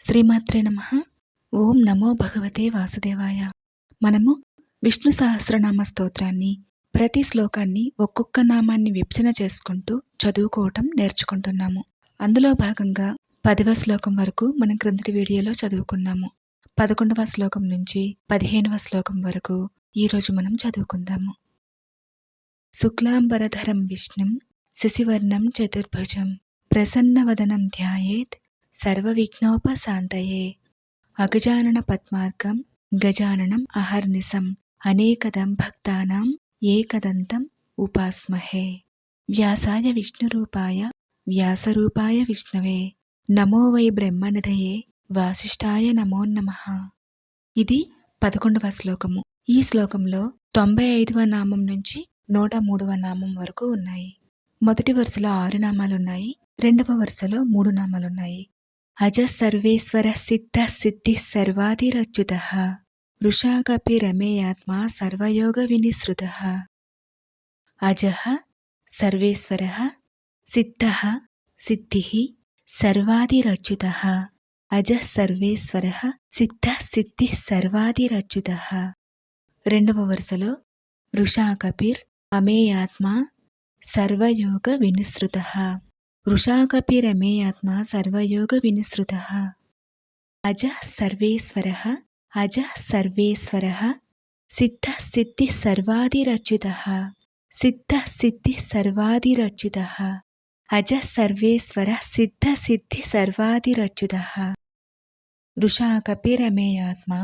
శ్రీమాత్రే నమః. ఓం నమో భగవతే వాసుదేవాయ. మనము విష్ణు సహస్రనామ స్తోత్రాన్ని, ప్రతి శ్లోకాన్ని ఒక్కొక్క నామాన్ని విభజన చేసుకుంటూ చదువుకోవటం నేర్చుకుంటున్నాము. అందులో భాగంగా 10వ శ్లోకం వరకు మనం క్రిందటి వీడియోలో చదువుకున్నాము. 11వ శ్లోకం నుంచి 15వ శ్లోకం వరకు ఈరోజు మనం చదువుకుందాము. శుక్లాంబరధరం విష్ణుం శశివర్ణం చతుర్భుజం ప్రసన్నవదనం ధ్యాయేత్ సర్వవిఘ్నోపశాంతయే. అగజానన పద్మార్కం గజాననం అహర్నిశం అనేకదం భక్తానాం ఏకదంతం ఉపాస్మహే. వ్యాసాయ విష్ణురూపాయ వ్యాసరూపాయ విష్ణవే నమో వై బ్రహ్మనిధయే వాసిష్ఠాయ నమో నమః. ఇది 11వ శ్లోకము. ఈ శ్లోకంలో 95వ నామం నుంచి 103వ నామం వరకు ఉన్నాయి. మొదటి వరుసలో 6 నామాలున్నాయి, రెండవ వరుసలో 3 నామాలున్నాయి. అజ సర్వేశ్వర సిద్ధ సిద్ధి సర్వాధిరచ్యుత వృషాకపి రమేయాత్మా సర్వయోగ వినిసృత. అజః సర్వేశ్వరః సిద్ధః సిద్ధిః సర్వాధిరచ్యుతః. అజః సర్వేశ్వరః సిద్ధః సిద్ధిః సర్వాధిరచ్యుతః. రెండవ వరుసలో వృషాకపిర్ అమేయాత్మా సర్వయోగ వినిసృతః. వృషాకపిరమేయాత్మా సర్వయోగ వినిసృతః. అజః సర్వేశ్వరః అజః సర్వేశ్వరః సిద్ధః సిద్ధిః సర్వాధిరచ్యుతః. సిద్ధః సిద్ధిః సర్వాధిరచ్యుతః. అజః సర్వేశ్వరః సిద్ధః సిద్ధిః సర్వాధిరచ్యుతః. వృషాకపిరమేయాత్మా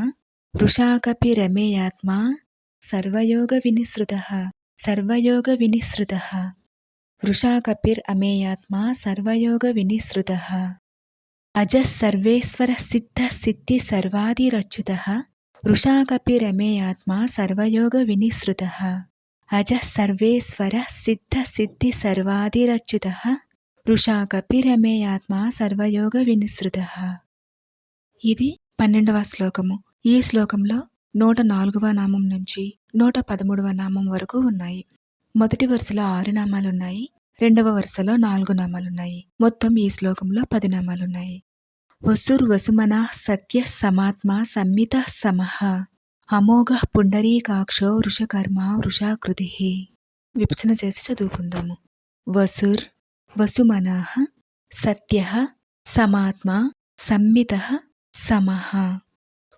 వృషాకపిరమేయాత్మా సర్వయోగ వినిసృతః. సర్వయోగ వినిసృతః. వృషాకపిర్ అమేయాత్మా సర్వయోగ వినిసృతః. అజః సర్వేశ్వర సిద్ధ సిద్ధి సర్వాధిరచ్యుతః. వృషాకపిరమేయాత్మా సర్వయోగ వినిసృతః. అజః సర్వేశ్వర సిద్ధ సిద్ధి సర్వాధిరచ్యుతః. వృషాకపిరమేయాత్మా సర్వయోగ వినిసృతః. ఇది 12వ శ్లోకము. ఈ శ్లోకంలో 104వ నామం నుంచి 113వ నామం వరకు ఉన్నాయి. మొదటి వరుసలో 6 నామాలున్నాయి, రెండవ వరుసలో 4 నామాలున్నాయి. మొత్తం ఈ శ్లోకంలో 10 నామాలున్నాయి. వసుర్వసుమనః సత్య సమాత్మా సంమితః సమః అమోఘః పుండరీకాక్షో వృషకర్మ వృషాకృతిః. విభజన చేసి చదువుకుందాము. వసుర్ వసుమనః సత్యః సమాత్మా సంమితః సమః.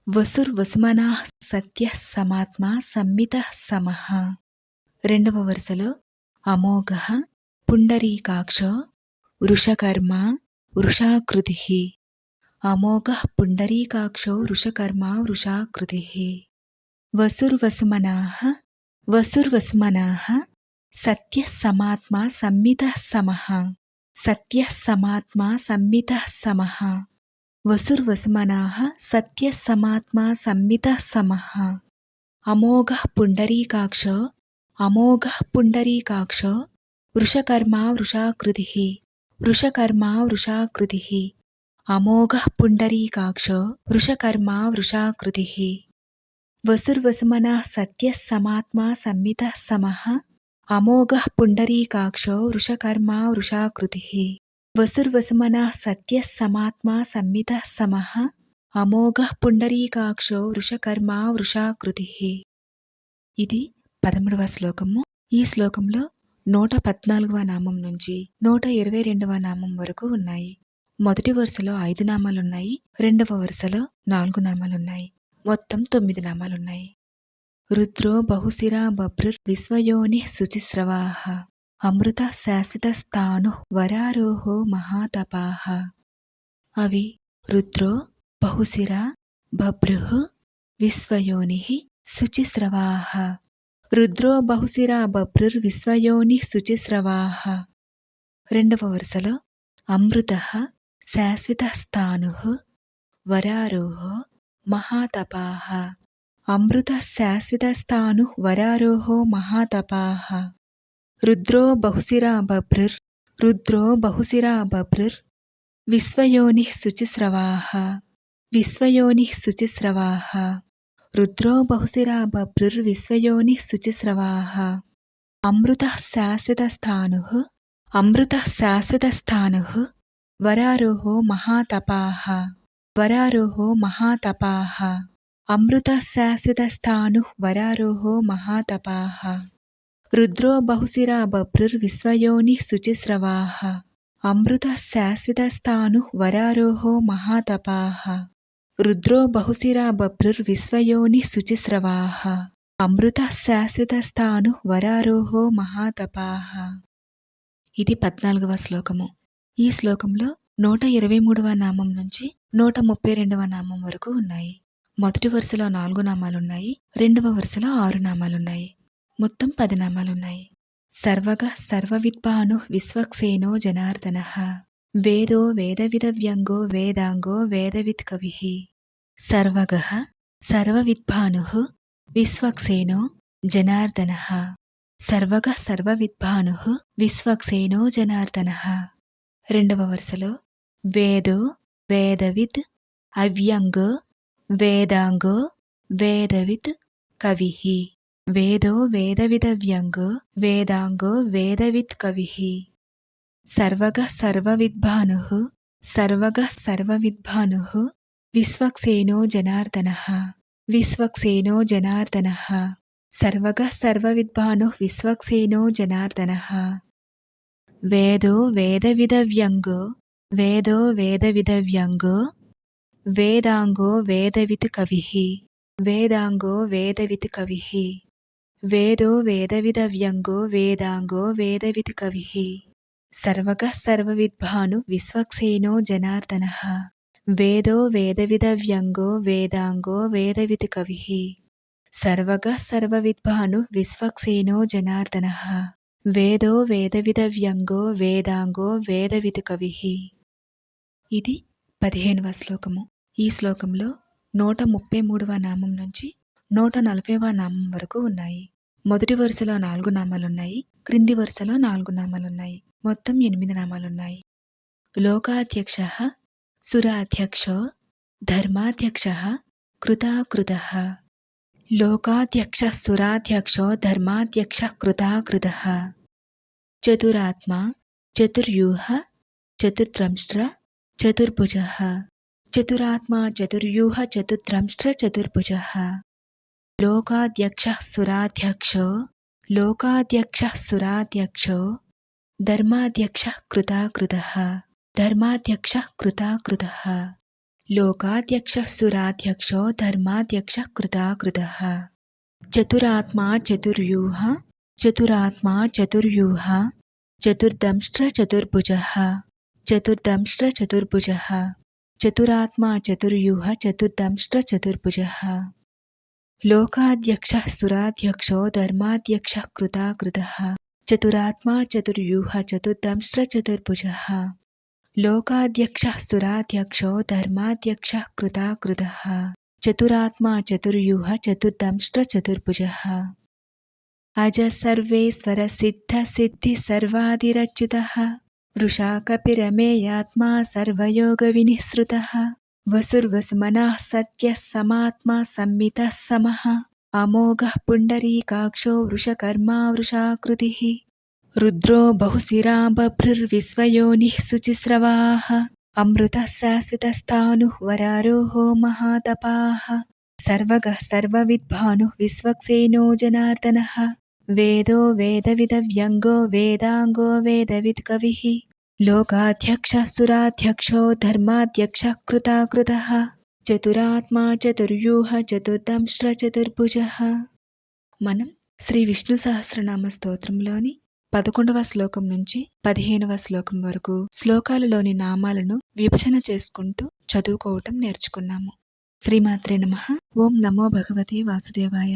వసుర్వసుమనః సత్యః సమాత్మా సంమితః సమః. రెండవ వరుసలో అమోఘః పుండరీకాక్షో వృషకర్మ వృషాకృతిః. అమోఘః పుండరీకాక్షో వృషకర్మ వృషాకృతిః. వసుర్వసుమనః వసుర్వసుమనః సత్యః సమాత్మా సంమితః సమః. సత్యః సమాత్మా సంమితః సమః. వసుర్వసుమనః సత్యః సమాత్మా సంమితః సమః. అమోఘః పుండరీకాక్షో అమోఘః పుండరీకాక్షో వృషకర్మ వృషాకృతిః. వృషకర్మ వృషాకృతిః. అమోఘః పుండరీకాక్షో వృషకర్మ వృషాకృతిః. వసుర్వసుమనః సత్యః సమాత్మా సంమితః సమః. అమోఘః పుండరీకాక్షో వృషకర్మ వృషాకృతిః. వసుర్వసుమనః సత్యః సమాత్మా సంమితః సమః. అమోఘః పుండరీకాక్షో వృషకర్మ వృషాకృతిః. ఇది 13వ శ్లోకము. ఈ శ్లోకంలో 114వ నామం నుంచి 122వ నామం వరకు ఉన్నాయి. మొదటి వరుసలో 5 నామాలున్నాయి, రెండవ వరుసలో 4 నామాలున్నాయి. మొత్తం 9 నామాలున్నాయి. రుద్రో బహుశిరా బభ్రుర్ విశ్వయోనిః శుచిస్రవాః అమృత శాశ్వత స్థాణుః వరారోహో మహాతపాః. అవి రుద్రో బహుశిరా బభ్రుః విశ్వయోనిః శుచిస్రవాః. రుద్రో బహుశిరా బభ్రుర్ విశ్వయోనిః శుచిస్రవాః. రెండవ వరుసలో అమృతః శాశ్వతః స్థాణుః వరారోహో మహాతపాః. అమృత శాశ్వత స్థాణుః వరారోహో మహాతపాః. రుద్రో బహుశిరా బభ్రుర్ రుద్రో బహుశిరా బభ్రుర్ విశ్వయోనిః శుచిస్రవాః. విశ్వయోనిః శుచిస్రవాః. రుద్రో బహుశిరా బభ్రుర్ విశ్వయోనిః శుచిస్రవాః. అమృతః శాశ్వత స్థాణుః అమృతః శాశ్వత స్థాణుః వరారోహో మహాతపాః. వరారోహో మహాతపాః అమృతః శాశ్వతస్థాణుః వరారోహో మహాతపాః రుద్రో బహుశిరా బభ్రుర్విశ్వయోనిః శుచిస్రవాః అమృతః శాశ్వతస్థాణుః వరారోహో మహాతపాః రుద్రో బహుశిరా బభ్రుర్విశ్వయోనిః శుచిస్రవాః అమృతః శాశ్వతస్థాణుః వరారోహో మహాతపాః. ఇది 14వ శ్లోకము. ఈ శ్లోకంలో 123వ నామం నుంచి 132వ నామం వరకు ఉన్నాయి. మొదటి వరుసలో 4 నామాలున్నాయి, రెండవ వరుసలో 6 నామాలున్నాయి. మొత్తం 10 నామాలున్నాయి. సర్వగః సర్వవిద్భానుః విశ్వక్సేనో జనార్దనః వేదో వేదవిదవ్యంగో వేదాంగో వేదవిత్ కవిః. సర్వగః సర్వవిద్భానుః విశ్వక్సేనో జనార్దనః సర్వగః సర్వవిద్భానుః విశ్వక్సేనో జనార్దనః. రెండవ వరుసలో వేదో వేదవిద్ అవ్యంగో వేదాంగో వేదవిత్ కవిః. వేదో వేదవిదవ్యంగో వేదాంగో వేదవిత్ కవిః. సర్వగః సర్వవిద్భానుః సర్వగః సర్వవిద్భానుః విశ్వక్సేనో జనార్దనః విశ్వక్సేనో జనార్దనః సర్వగః సర్వవిద్భానుః విశ్వక్సేనో జనార్దనః. వేదో వేదవిదవ్యంగో వేదో వేదవిదవ్యంగో వేదాంగో వేదవిత్ కవిః. వేదాంగో వేదవిత్ కవిః. వేదో వేదవిదవ్యంగో వేదాంగో వేదవిత్ కవిః. సర్వగః సర్వవిద్భాను విశ్వక్సేనో జనార్దనః వేదో వేదవిదవ్యంగో వేదాంగో వేదవిత్ కవిః. సర్వగః సర్వవిద్భాను విశ్వక్సేనో జనార్దనః వేదో వేదవిదవ్యంగో వేదాంగో వేదవిత్ కవిః. ఇది 15వ శ్లోకము. ఈ శ్లోకంలో 133వ నామం నుంచి 140వ నామం వరకు ఉన్నాయి. మొదటి వరుసలో 4 నామాలున్నాయి, క్రింది వరుసలో 4 నామాలున్నాయి. మొత్తం 8 నామాలున్నాయి. లోకాధ్యక్షః సురాధ్యక్షో ధర్మాధ్యక్షః కృతాకృతః. లోకాధ్యక్షः సురాధ్యక్షో ధర్మాధ్యక్షः కృతాకృతః. చతురాత్మా చతుర్యూహ చతుర్ద్రంష్ట్ర చతుర్భుజః. చతురాత్మా చతుర్యూహ చతుర్ద్రంష్ట్ర చతుర్భుజః. లోకాధ్యక్షः సురాధ్యక్షో లోకాధ్యక్షः సురాధ్యక్షో ధర్మాధ్యక్షः కృతాకృతః ధర్మాధ్యక్షः కృతాకృతః. లోకాధ్యక్షः సురాధ్యక్షో ధర్మాధ్యక్షः కృతాకృతః. చతురాత్మా చతుర్యూహ చతురాత్మా చతుర్యూహ చతుర్దంష్ట్ర చతుర్భుజః చతుర్దంష్ట్ర చతుర్భుజః. చతురాత్మా చతుర్యూహ చతుర్దంష్ట్ర చతుర్భుజః. లోకాధ్యక్షः సురాధ్యక్షో ధర్మాధ్యక్షः కృతాకృతః. చతురాత్మా చతుర్యూహ చతుర్దంష్ట్ర చతుర్భుజః. లోకాధ్యక్షः సురాధ్యక్షో ధర్మాధ్యక్షः కృతాకృతః. చతురాత్మా చతుర్యూహ చతుర్దంష్ట్ర చతుర్భుజః. అజ సర్వేశ్వర సిద్ధ సిద్ధి సర్వాదిరచ్యుతః వృషా కపిరమేయాత్మా సర్వయోగ వినిఃసృతః. వసుర్వసుమనః సత్యః సమాత్మా సంమితః సమః అమోఘః పుండరీకాక్షో వృషకర్మా వృషాకృతిః. రుద్రో బహుశిరా బభ్రుర్విశ్వయోనిః శుచిస్రవాః అమృతః శాశ్వతస్థాణుః వరారోహో మహాతపాః. సర్వగః సర్వవిద్భానుః విశ్వక్సేనో జనార్దనః వేదో వేదవిదవ్యంగో వేదాంగో వేదవిత్ కవిః. లోకాధ్యక్షः సురాధ్యక్షో ధర్మాధ్యక్షः కృతాకృతః. చతురాత్మా చతుర్యూహ చతుర్దంష్ట్ర చతుర్భుజః. మనం శ్రీ విష్ణు సహస్రనామ స్తోత్రంలోని 11వ శ్లోకం నుంచి 15వ శ్లోకం వరకు శ్లోకాలలోని నామాలను విభజన చేసుకుంటూ చదువుకోవటం నేర్చుకున్నాము. శ్రీమాత్రే నమః. ఓం నమో భగవతే వాసుదేవాయ.